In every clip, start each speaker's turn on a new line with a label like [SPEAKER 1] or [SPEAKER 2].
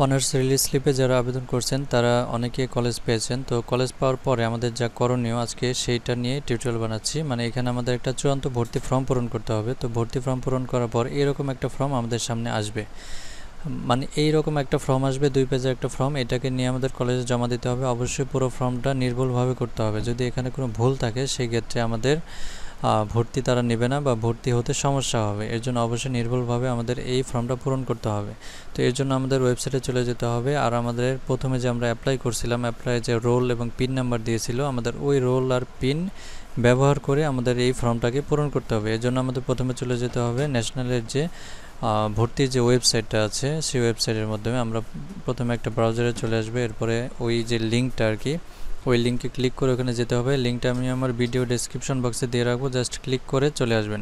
[SPEAKER 1] Honours release স্লিপে যারা আবেদন করছেন তারা অনেকে কলেজ পেয়েছেন। তো কলেজ পাওয়ার পরে আমাদের যা করণীয় আজকে সেইটা নিয়ে টিউটোরিয়াল বানাচ্ছি। মানে এখানে আমাদের একটা চূড়ান্ত ভর্তি ফর্ম পূরণ করতে হবে। তো ভর্তি ফর্ম পূরণ করার পর এরকম একটা ফর্ম আমাদের সামনে আসবে। মানে এইরকম একটা ফর্ম আসবে, 2 পেজের একটা ফর্ম। এটাকে নিয়ে আমাদের কলেজে জমা দিতে হবে। অবশ্যই পুরো ফর্মটা নির্ভুলভাবে করতে হবে। যদি এখানে কোনো ভুল থাকে সেই ক্ষেত্রে আমাদের ভর্তি তারা নেবে না বা ভর্তি হতে সমস্যা হবে। এর জন্য অবশ্যই নির্ভুলভাবে আমাদের এই ফর্মটা পূরণ করতে হবে। তো এর জন্য আমাদের ওয়েবসাইটে চলে যেতে হবে। আর আমাদের প্রথমে যে আমরা অ্যাপ্লাই করছিলাম, অ্যাপ্লাই যে রোল এবং পিন নাম্বার দিয়েছিল, আমাদের ওই রোল আর পিন ব্যবহার করে আমাদের এই ফর্মটাকে পূরণ করতে হবে। এর জন্য আমাদের প্রথমে চলে যেতে হবে ন্যাশনালের যে ভর্তির যে ওয়েবসাইটটা আছে সেই ওয়েবসাইটের মাধ্যমে আমরা প্রথমে একটা ব্রাউজারে চলে আসবে। এরপরে ওই যে লিঙ্কটা আর কি, ওই লিঙ্কে ক্লিক করে ওখানে যেতে হবে। লিঙ্কটা আমি আমার ভিডিও ডেসক্রিপশন বক্সে দিয়ে রাখবো, জাস্ট ক্লিক করে চলে আসবেন।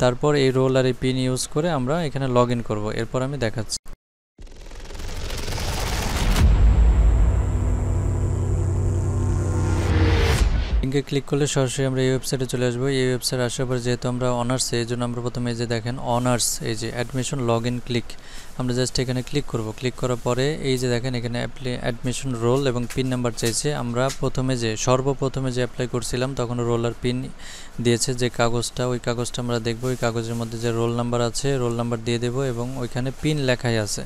[SPEAKER 1] তারপর এই রোল আর এই পিন ইউজ করে আমরা এখানে লগ ইন করবো। এরপর আমি দেখাচ্ছি। লিঙ্কে ক্লিক করলে সরাসরি আমরা এই ওয়েবসাইটে চলে আসবো। এই ওয়েবসাইটে আসার পর যেহেতু আমরা অনার্সে, এই জন্য আমরা প্রথমে এই যে দেখেন অনার্স, এই যে অ্যাডমিশন লগ ইন ক্লিক, আমরা জাস্ট এখানে ক্লিক করব। ক্লিক করার পরে এই যে দেখেন এখানে অ্যাডমিশন রোল এবং পিন নাম্বার চাইছে। আমরা সর্বপ্রথমে যে অ্যাপ্লাই করছিলাম তখন রোল আর পিন দিয়েছে যে কাগজটা, ওই কাগজটা আমরা দেখব। ওই কাগজের মধ্যে যে রোল নাম্বার আছে, রোল নাম্বার দিয়ে দেবো এবং ওইখানে পিন লেখাই আছে।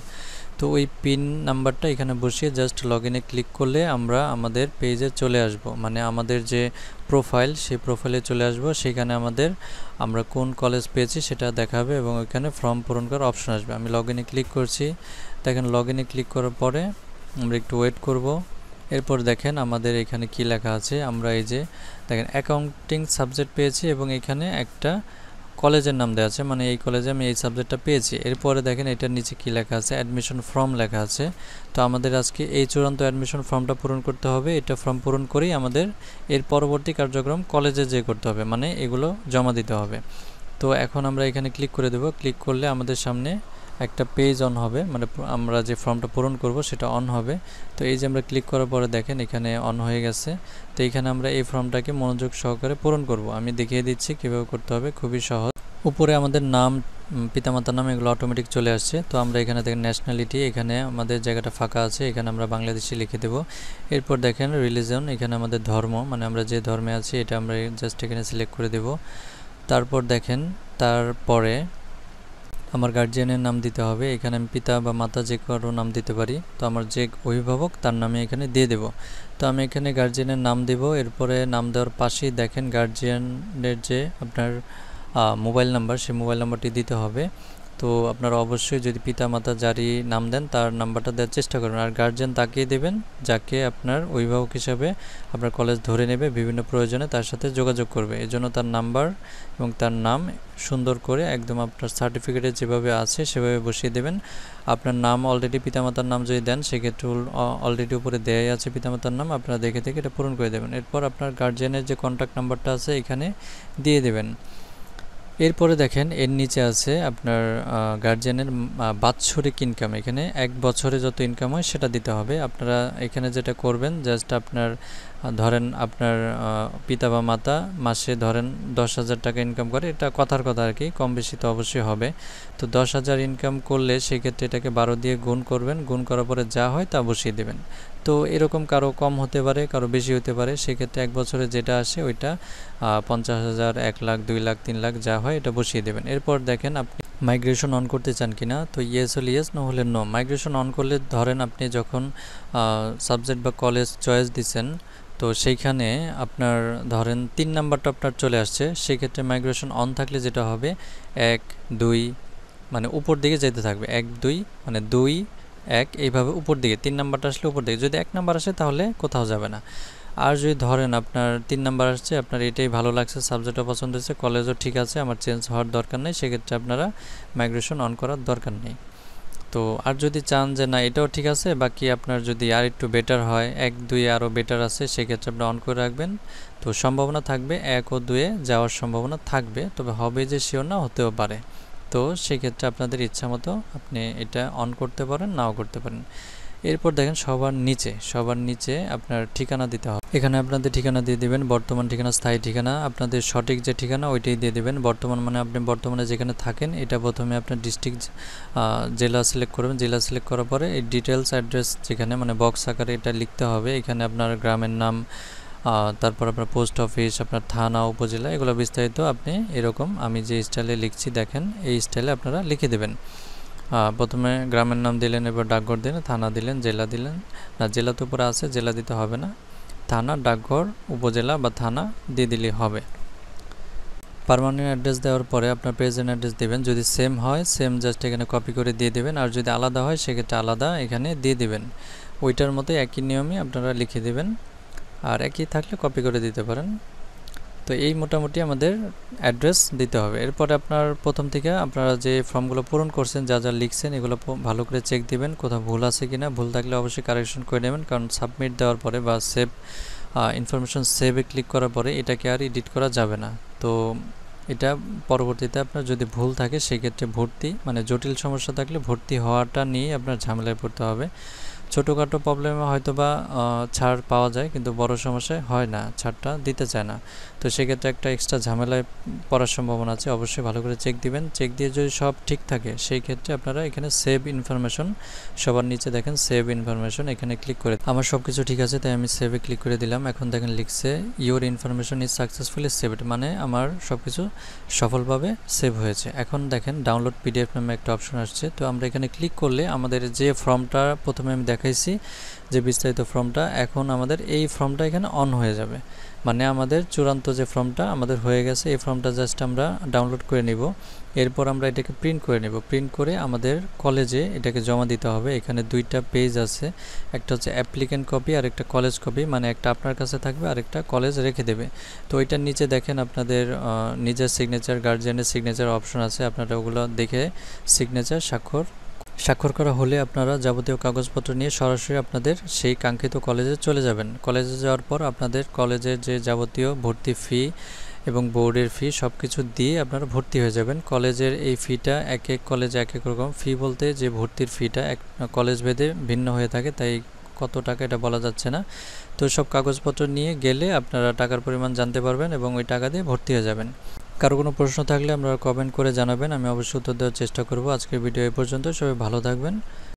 [SPEAKER 1] তো ওই পিন নাম্বারটা এখানে বসিয়ে জাস্ট লগ ইনে ক্লিক করলে আমরা আমাদের পেজে চলে আসব। মানে আমাদের যে প্রোফাইল, সেই প্রোফাইলে চলে আসব। সেখানে আমরা কোন কলেজ পেয়েছি সেটা দেখাবে এবং ওইখানে ফর্ম পূরণ করার অপশন আসবে। আমি লগ ইনে ক্লিক করছি। দেখেন লগ ইনে ক্লিক করার পরে আমরা একটু ওয়েট করব। এরপর দেখেন আমাদের এখানে কি লেখা আছে। আমরা এই যে দেখেন অ্যাকাউন্টিং সাবজেক্ট পেয়েছি এবং এখানে একটা কলেজের নাম দেওয়া আছে, মানে এই কলেজে আমি এই সাবজেক্টটা পেয়েছি। এরপরে দেখেন এটার নিচে কি লেখা আছে, অ্যাডমিশন ফর্ম লেখা আছে। তো আমাদের আজকে এই চূড়ান্ত অ্যাডমিশন ফর্মটা পূরণ করতে হবে। এটা ফর্ম পূরণ করেই আমাদের এর পরবর্তী কার্যক্রম কলেজে যেয়ে করতে হবে, মানে এগুলো জমা দিতে হবে। তো এখন আমরা এখানে ক্লিক করে দেব। ক্লিক করলে আমাদের সামনে একটা পেজ অন হবে, মানে আমরা যে ফর্মটা পূরণ করব সেটা অন হবে। তো এই যে আমরা ক্লিক করার পরে দেখেন এখানে অন হয়ে গেছে। তো এখানে আমরা এই ফর্মটাকে মনোযোগ সহকারে পূরণ করব। আমি দেখিয়ে দিচ্ছি কীভাবে করতে হবে, খুবই সহজ। উপরে আমাদের নাম, পিতামাতার নাম, এগুলো অটোমেটিক চলে আসছে। তো আমরা এখানে দেখেন ন্যাশনালিটি, এখানে আমাদের জায়গাটা ফাঁকা আছে, এখানে আমরা বাংলাদেশি লিখে দেব। এরপর দেখেন রিলিজন, এখানে আমাদের ধর্ম, মানে আমরা যে ধর্মে আছি এটা আমরা জাস্ট এখানে সিলেক্ট করে দেব। তারপর দেখেন তারপরে আমার গার্জিয়ানের নাম দিতে হবে। এখানে আমি পিতা বা মাতা যে কারো নাম দিতে পারি। তো আমার যে অভিভাবক তার নামে এখানে দিয়ে দেব। তো আমি এখানে গার্জিয়ানের নাম দেব। এরপরে নাম দেওয়ার পাশেই দেখেন গার্জিয়ানের যে আপনার মোবাইল নাম্বার, সেই মোবাইল নাম্বারটি দিতে হবে। তো আপনারা অবশ্যই যদি পিতা মাতা যারই নাম দেন তার নাম্বারটা দেওয়ার চেষ্টা করবেন। আর গার্জিয়ান তাকেই দেবেন যাকে আপনার অভিভাবক হিসাবে আপনার কলেজ ধরে নেবে, বিভিন্ন প্রয়োজনে তার সাথে যোগাযোগ করবে। এজন্য তার নাম্বার এবং তার নাম সুন্দর করে একদম আপনার সার্টিফিকেটে যেভাবে আছে সেভাবে বসিয়ে দেবেন। আপনার নাম অলরেডি পিতামাতার নাম যদি দেন সেক্ষেত্রে অলরেডি উপরে দেয়াই আছে পিতামাতার নাম, আপনারা দেখে এটা পূরণ করে দেবেন। এরপর আপনার গার্জিয়ানের যে কন্ট্যাক্ট নাম্বারটা আছে এখানে দিয়ে দেবেন। এরপরে দেখেন এর নিচে আছে আপনার গার্জিয়ানের বাৎসরিক ইনকাম, এখানে 1 বছরে যত ইনকাম হয় সেটা দিতে হবে। আপনারা এখানে যেটা করবেন, জাস্ট আপনার ধরেন আপনার পিতা বা মাতা মাসে ধরেন 10,000 টাকা ইনকাম করে, এটা কথার কথা আর কি, কম বেশি তো অবশ্যই হবে। তো 10,000 ইনকাম করলে সেক্ষেত্রে এটাকে 12 দিয়ে গুণ করবেন, গুণ করার পরে যা হয় তা বসিয়ে দেবেন। তো এরকম কারো কম হতে পারে, কারো বেশি হতে পারে। সেক্ষেত্রে 1 বছরে যেটা আসে ওইটা 50,000, 1 লাখ, 2 লাখ, 3 লাখ যা হয় এটা বসিয়ে দেবেন। এরপর দেখেন আপনি মাইগ্রেশন অন করতে চান কিনা। তো ইয়েস হলে ইয়েস, নো হলে নো। মাইগ্রেশন অন করলে ধরেন আপনি যখন সাবজেক্ট বা কলেজ চয়েস দিচ্ছেন, তো সেইখানে আপনার ধরেন 3 নাম্বারটা আপনার চলে আসছে, সেক্ষেত্রে মাইগ্রেশন অন থাকলে যেটা হবে 1, 2 মানে উপর দিকে যেতে থাকবে, 1, 2 মানে 2, 1 এইভাবে উপর দিকে। 3 নাম্বারটা আসলে উপর দিকে, যদি 1 নাম্বার আসে তাহলে কোথাও যাবে না। আর যদি ধরেন আপনার 3 নাম্বার আসছে, আপনার এটাই ভালো লাগছে, সাবজেক্টও পছন্দ হয়েছে, কলেজও ঠিক আছে, আমার চেঞ্জ হওয়ার দরকার নেই, সেক্ষেত্রে আপনারা মাইগ্রেশন অন করার দরকার নেই। তো আর যদি চান যে না এটাও ঠিক আছে, বাকি আপনার যদি আর একটু বেটার হয়, 1, 2 আরও বেটার আছে, সেক্ষেত্রে আপনি অন করে রাখবেন। তো সম্ভাবনা থাকবে 1 ও 2 যাওয়ার সম্ভাবনা থাকবে, তবে হবে যে শিওর না, হতেও পারে। তো সেক্ষেত্রে আপনাদের ইচ্ছা মতো আপনি এটা অন করতে পারেন, নাও করতে পারেন। এরপর দেখেন সবার নিচে আপনার ঠিকানা দিতে হবে। এখানে আপনাদের ঠিকানা দিয়ে দিবেন, বর্তমান ঠিকানা, স্থায়ী ঠিকানা, আপনাদের সঠিক যে ঠিকানা ওইটাই দিয়ে দিবেন। বর্তমান মানে আপনি বর্তমানে যেখানে থাকেন, এটা প্রথমে আপনার ডিস্ট্রিক্ট জেলা সিলেক্ট করবেন। জেলা সিলেক্ট করার পরে এই ডিটেলস অ্যাড্রেস যেখানে মানে বক্স আকারে এটা লিখতে হবে। এখানে আপনার গ্রামের নাম, তারপর আপনার পোস্ট অফিস, আপনার থানা, উপজেলা, এগুলো বিস্তারিত আপনি এরকম আমি যে স্টাইলে লিখছি দেখেন এই স্টাইলে আপনারা লিখে দেবেন। প্রথমে গ্রামের নাম দিলেন, এবার ডাকঘর দিলেন, থানা দিলেন, জেলা দিলেন। না, জেলা তো উপরে আছে, জেলা দিতে হবে না, থানা, ডাকঘর, উপজেলা বা থানা দিয়ে দিলেই হবে। পার্মানেন্ট অ্যাড্রেস দেওয়ার পরে আপনার প্রেজেন্ট অ্যাড্রেস দেবেন। যদি সেম হয় সেম জাস্ট এখানে কপি করে দিয়ে দেবেন, আর যদি আলাদা হয় সেক্ষেত্রে আলাদা এখানে দিয়ে দেবেন। ওইটার মতো একই নিয়মে আপনারা লিখে দেবেন, আর একই থাকলে কপি করে দিতে পারেন। তো এই মোটামুটি আমাদের অ্যাড্রেস দিতে হবে। এরপরে আপনার প্রথম থেকে আপনারা যে ফর্মগুলো পূরণ করছেন, যা যা লিখছেন, এগুলো ভালো করে চেক দিবেন কোথাও ভুল আছে কিনা। ভুল থাকলে অবশ্যই কারেকশন করে নেবেন, কারণ সাবমিট দেওয়ার পরে বা সেভ ইনফরমেশন সেভে ক্লিক করার পরে এটাকে আর এডিট করা যাবে না। তো এটা পরবর্তীতে আপনার যদি ভুল থাকে সেক্ষেত্রে ভর্তি মানে জটিল সমস্যা থাকলে ভর্তি হওয়াটা নিয়ে আপনার ঝামেলায় পড়তে হবে। ছোটোখাটো প্রবলেমে হয়তো বা ছাড় পাওয়া যায়, কিন্তু বড় সমস্যায় হয় না, ছাড়টা দিতে চায় না। তো সেক্ষেত্রে একটা এক্সট্রা ঝামেলায় পড়ার সম্ভাবনা আছে। অবশ্যই ভালো করে চেক দিবেন। চেক দিয়ে যদি সব ঠিক থাকে সেই ক্ষেত্রে আপনারা এখানে সেভ ইনফরমেশন, সবার নিচে দেখেন সেভ ইনফরমেশন, এখানে ক্লিক করে আমার সব কিছু ঠিক আছে তাই আমি সেভে ক্লিক করে দিলাম। এখন দেখেন লিখছে your information is successfully saved, মানে আমার সব কিছু সফলভাবে সেভ হয়েছে। এখন দেখেন ডাউনলোড পিডিএফ নামে একটা অপশন আসছে। তো আমরা এখানে ক্লিক করলে আমাদের যে ফর্মটা প্রথমে আমি দেখাইছি যে বিস্তারিত ফর্মটা, এখন আমাদের এই ফর্মটা এখানে অন হয়ে যাবে। মানে আমাদের চূড়ান্ত যে ফর্মটা আমাদের হয়ে গেছে, এই ফর্মটা জাস্ট আমরা ডাউনলোড করে নিব। এরপর আমরা এটাকে প্রিন্ট করে নেব। প্রিন্ট করে আমাদের কলেজে এটাকে জমা দিতে হবে। এখানে দুইটা পেজ আছে, একটা হচ্ছে অ্যাপ্লিক্যান্ট কপি আর একটা কলেজ কপি, মানে একটা আপনার কাছে থাকবে আর একটা কলেজ রেখে দেবে। তো ওইটার নিচে দেখেন আপনাদের নিজের সিগনেচার, গার্জিয়ানের সিগনেচার অপশন আছে। আপনারা ওগুলো দেখে সিগনেচার স্বাক্ষর করা হলে আপনারা যাবতীয় কাগজপত্র নিয়ে সরাসরি আপনাদের সেই কাঙ্ক্ষিত কলেজে চলে যাবেন। কলেজে যাওয়ার পর আপনাদের কলেজের যে যাবতীয় ভর্তি ফি এবং বোর্ডের ফি সব কিছু দিয়ে আপনারা ভর্তি হয়ে যাবেন। কলেজের এই ফিটা এক এক কলেজে এক এক রকম। ফি বলতে যে ভর্তির ফিটা এক কলেজ ভেদে ভিন্ন হয়ে থাকে, তাই কত টাকা এটা বলা যাচ্ছে না। তো সব কাগজপত্র নিয়ে গেলে আপনারা টাকার পরিমাণ জানতে পারবেন এবং ওই টাকা দিয়ে ভর্তি হয়ে যাবেন। কারো কোনো প্রশ্ন থাকলে আপনারা কমেন্ট করে জানাবেন, আমি অবশ্যই উত্তর দেওয়ার চেষ্টা করব। আজকের ভিডিও এই পর্যন্ত, সবাই ভালো থাকবেন।